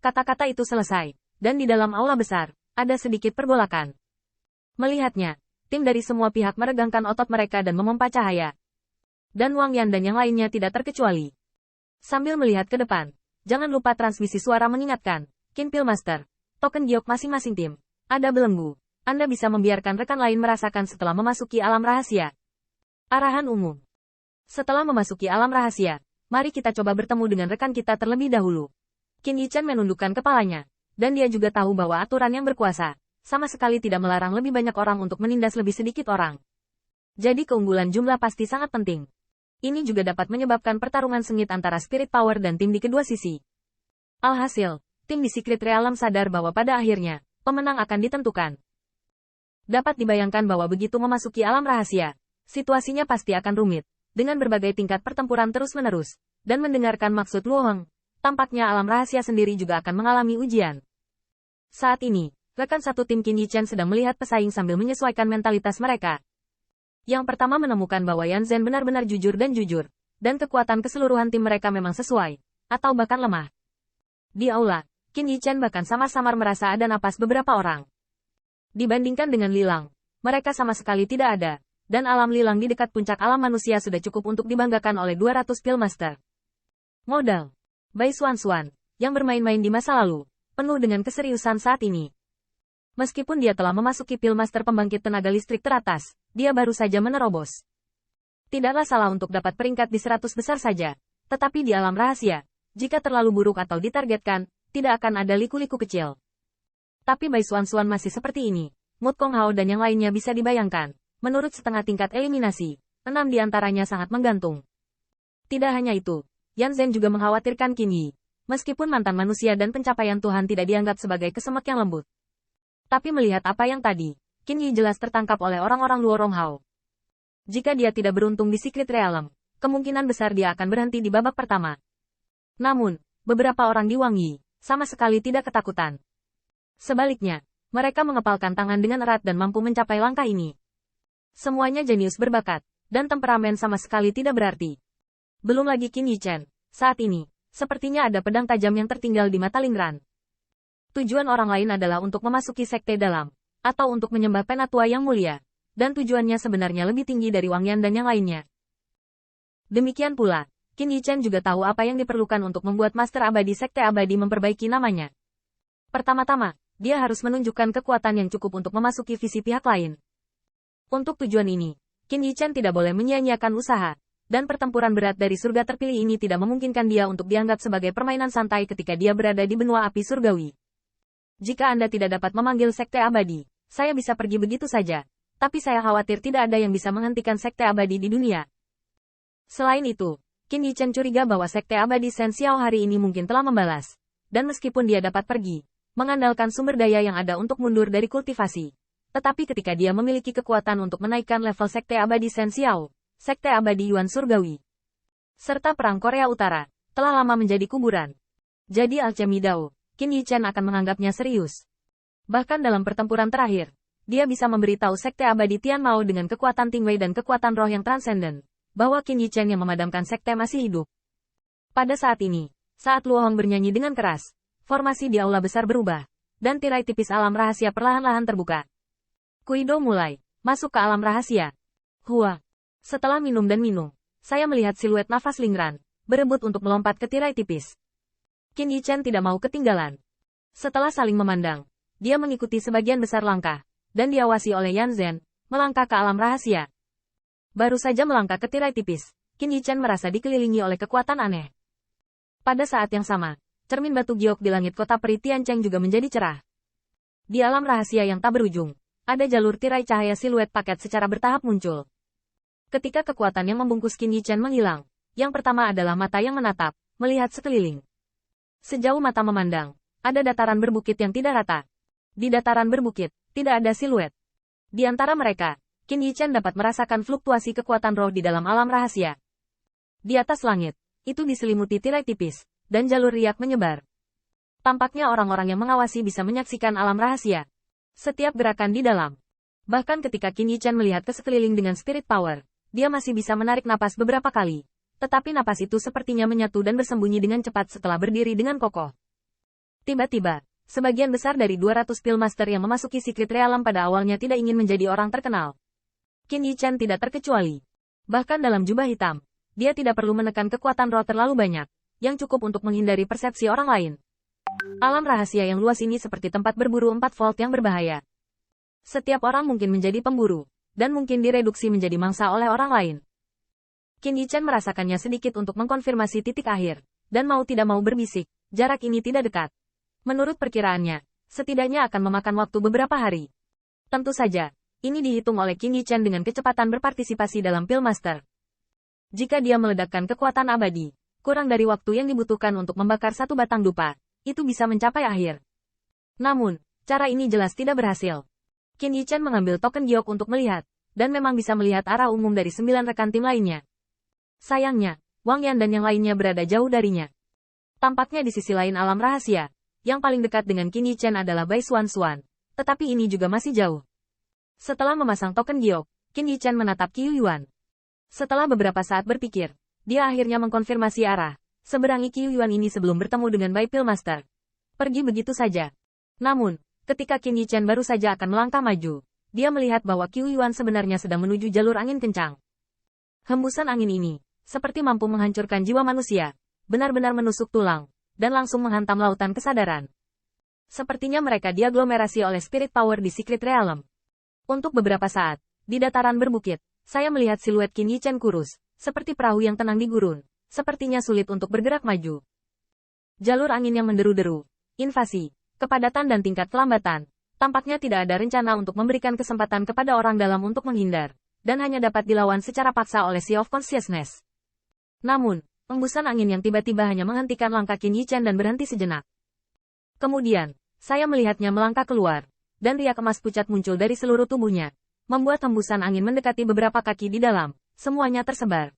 Kata-kata itu selesai, dan di dalam aula besar, ada sedikit pergolakan. Melihatnya, tim dari semua pihak meregangkan otot mereka dan memompa cahaya. Dan Wang Yan dan yang lainnya tidak terkecuali. Sambil melihat ke depan, jangan lupa transmisi suara mengingatkan, Kinpil Master, token giok masing-masing tim, ada belenggu. Anda bisa membiarkan rekan lain merasakan setelah memasuki alam rahasia. Arahan umum. Setelah memasuki alam rahasia, mari kita coba bertemu dengan rekan kita terlebih dahulu. Qin Yichen menundukkan kepalanya, dan dia juga tahu bahwa aturan yang berkuasa, sama sekali tidak melarang lebih banyak orang untuk menindas lebih sedikit orang. Jadi keunggulan jumlah pasti sangat penting. Ini juga dapat menyebabkan pertarungan sengit antara Spirit Power dan tim di kedua sisi. Alhasil, tim di Secret Realm sadar bahwa pada akhirnya, pemenang akan ditentukan. Dapat dibayangkan bahwa begitu memasuki alam rahasia, situasinya pasti akan rumit, dengan berbagai tingkat pertempuran terus-menerus, dan mendengarkan maksud Luoheng, tampaknya alam rahasia sendiri juga akan mengalami ujian. Saat ini, rekan satu tim Qin Yichen sedang melihat pesaing sambil menyesuaikan mentalitas mereka. Yang pertama menemukan bahwa Yan Zhen benar-benar jujur, dan kekuatan keseluruhan tim mereka memang sesuai, atau bahkan lemah. Di aula, Qin Yichen bahkan samar-samar merasa ada napas beberapa orang. Dibandingkan dengan Lilang, mereka sama sekali tidak ada, dan alam Lilang di dekat puncak alam manusia sudah cukup untuk dibanggakan oleh 200 Pilmaster. Modal. Bai Xuan, yang bermain-main di masa lalu, penuh dengan keseriusan saat ini. Meskipun dia telah memasuki Pilmaster pembangkit tenaga listrik teratas, dia baru saja menerobos. Tidaklah salah untuk dapat peringkat di 100 besar saja, tetapi di alam rahasia, jika terlalu buruk atau ditargetkan, tidak akan ada liku-liku kecil. Tapi Bai Xuan masih seperti ini. Mood Kong Hao dan yang lainnya bisa dibayangkan. Menurut setengah tingkat eliminasi, 6 di antaranya sangat menggantung. Tidak hanya itu, Yan Zhen juga mengkhawatirkan Qin Yi. Meskipun mantan manusia dan pencapaian Tuhan tidak dianggap sebagai kesemek yang lembut. Tapi melihat apa yang tadi, Qin Yi jelas tertangkap oleh orang-orang Luorong Hao. Jika dia tidak beruntung di Secret Realm, kemungkinan besar dia akan berhenti di babak pertama. Namun, beberapa orang di Wang Yi, sama sekali tidak ketakutan. Sebaliknya, mereka mengepalkan tangan dengan erat dan mampu mencapai langkah ini. Semuanya jenius berbakat, dan temperamen sama sekali tidak berarti. Belum lagi Qin Yichen, saat ini, sepertinya ada pedang tajam yang tertinggal di mata Lingran. Tujuan orang lain adalah untuk memasuki sekte dalam, atau untuk menyembah penatua yang mulia, dan tujuannya sebenarnya lebih tinggi dari Wang Yan dan yang lainnya. Demikian pula, Qin Yichen juga tahu apa yang diperlukan untuk membuat Master Abadi Sekte Abadi memperbaiki namanya. Pertama-tama, dia harus menunjukkan kekuatan yang cukup untuk memasuki visi pihak lain. Untuk tujuan ini, Qin Yichen tidak boleh menyia-nyiakan usaha, dan pertempuran berat dari surga terpilih ini tidak memungkinkan dia untuk dianggap sebagai permainan santai ketika dia berada di benua api surgawi. Jika Anda tidak dapat memanggil Sekte Abadi, saya bisa pergi begitu saja, tapi saya khawatir tidak ada yang bisa menghentikan Sekte Abadi di dunia. Selain itu, Qin Yichen curiga bahwa Sekte Abadi Shen Xiao hari ini mungkin telah membalas, dan meskipun dia dapat pergi, mengandalkan sumber daya yang ada untuk mundur dari kultivasi. Tetapi ketika dia memiliki kekuatan untuk menaikkan level Sekte Abadi Shen Xiao, Sekte Abadi Yuan Surgawi, serta Perang Korea Utara, telah lama menjadi kuburan. Jadi alchemy Dao, Qin Yichen akan menganggapnya serius. Bahkan dalam pertempuran terakhir, dia bisa memberitahu Sekte Abadi Tian Mao dengan kekuatan Tingwei dan kekuatan roh yang transenden, bahwa Qin Yichen yang memadamkan sekte masih hidup. Pada saat ini, saat Luoheng bernyanyi dengan keras, formasi di aula besar berubah, dan tirai tipis alam rahasia perlahan-lahan terbuka. Kuido mulai masuk ke alam rahasia. Hua. Setelah minum dan minum, saya melihat siluet nafas Lingran, berebut untuk melompat ke tirai tipis. Qin Yichen tidak mau ketinggalan. Setelah saling memandang, dia mengikuti sebagian besar langkah, dan diawasi oleh Yan Zhen, melangkah ke alam rahasia. Baru saja melangkah ke tirai tipis, Qin Yichen merasa dikelilingi oleh kekuatan aneh. Pada saat yang sama, cermin batu giok di langit kota peri Tiancheng juga menjadi cerah. Di alam rahasia yang tak berujung, ada jalur tirai cahaya siluet paket secara bertahap muncul. Ketika kekuatan yang membungkus Qin Yichen menghilang, yang pertama adalah mata yang menatap, melihat sekeliling. Sejauh mata memandang, ada dataran berbukit yang tidak rata. Di dataran berbukit, tidak ada siluet. Di antara mereka, Qin Yichen dapat merasakan fluktuasi kekuatan roh di dalam alam rahasia. Di atas langit, itu diselimuti tirai tipis, dan jalur riak menyebar. Tampaknya orang-orang yang mengawasi bisa menyaksikan alam rahasia. Setiap gerakan di dalam. Bahkan ketika Qin Yichen melihat ke sekeliling dengan spirit power, dia masih bisa menarik napas beberapa kali. Tetapi napas itu sepertinya menyatu dan bersembunyi dengan cepat setelah berdiri dengan kokoh. Tiba-tiba, sebagian besar dari 200 Pillmaster yang memasuki Secret Realm pada awalnya tidak ingin menjadi orang terkenal. Qin Yichen tidak terkecuali. Bahkan dalam jubah hitam, dia tidak perlu menekan kekuatan roh terlalu banyak, yang cukup untuk menghindari persepsi orang lain. Alam rahasia yang luas ini seperti tempat berburu 4 volt yang berbahaya. Setiap orang mungkin menjadi pemburu, dan mungkin direduksi menjadi mangsa oleh orang lain. Qin Yichen merasakannya sedikit untuk mengkonfirmasi titik akhir, dan mau tidak mau berbisik, jarak ini tidak dekat. Menurut perkiraannya, setidaknya akan memakan waktu beberapa hari. Tentu saja, ini dihitung oleh Qin Yichen dengan kecepatan berpartisipasi dalam Pillmaster. Jika dia meledakkan kekuatan abadi, kurang dari waktu yang dibutuhkan untuk membakar satu batang dupa, itu bisa mencapai akhir. Namun, cara ini jelas tidak berhasil. Qin Yichen mengambil token giok untuk melihat, dan memang bisa melihat arah umum dari 9 rekan tim lainnya. Sayangnya, Wang Yan dan yang lainnya berada jauh darinya. Tampaknya di sisi lain alam rahasia, yang paling dekat dengan Qin Yichen adalah Bai Xuan Xuan, tetapi ini juga masih jauh. Setelah memasang token giok, Qin Yichen menatap Qiu Yuan. Setelah beberapa saat berpikir, dia akhirnya mengkonfirmasi arah, seberangi Qiu Yuan ini sebelum bertemu dengan Bai Pillmaster. Pergi begitu saja. Namun, ketika Qin Yichen baru saja akan melangkah maju, dia melihat bahwa Qiu Yuan sebenarnya sedang menuju jalur angin kencang. Hembusan angin ini, seperti mampu menghancurkan jiwa manusia, benar-benar menusuk tulang, dan langsung menghantam lautan kesadaran. Sepertinya mereka diaglomerasi oleh spirit power di Secret Realm. Untuk beberapa saat, di dataran berbukit, saya melihat siluet Qin Yichen kurus, seperti perahu yang tenang di gurun, sepertinya sulit untuk bergerak maju. Jalur angin yang menderu-deru, invasi, kepadatan dan tingkat kelambatan, tampaknya tidak ada rencana untuk memberikan kesempatan kepada orang dalam untuk menghindar, dan hanya dapat dilawan secara paksa oleh Sea of Consciousness. Namun, embusan angin yang tiba-tiba hanya menghentikan langkah Qin Yichen dan berhenti sejenak. Kemudian, saya melihatnya melangkah keluar, dan riak emas pucat muncul dari seluruh tubuhnya, membuat hembusan angin mendekati beberapa kaki di dalam, semuanya tersebar.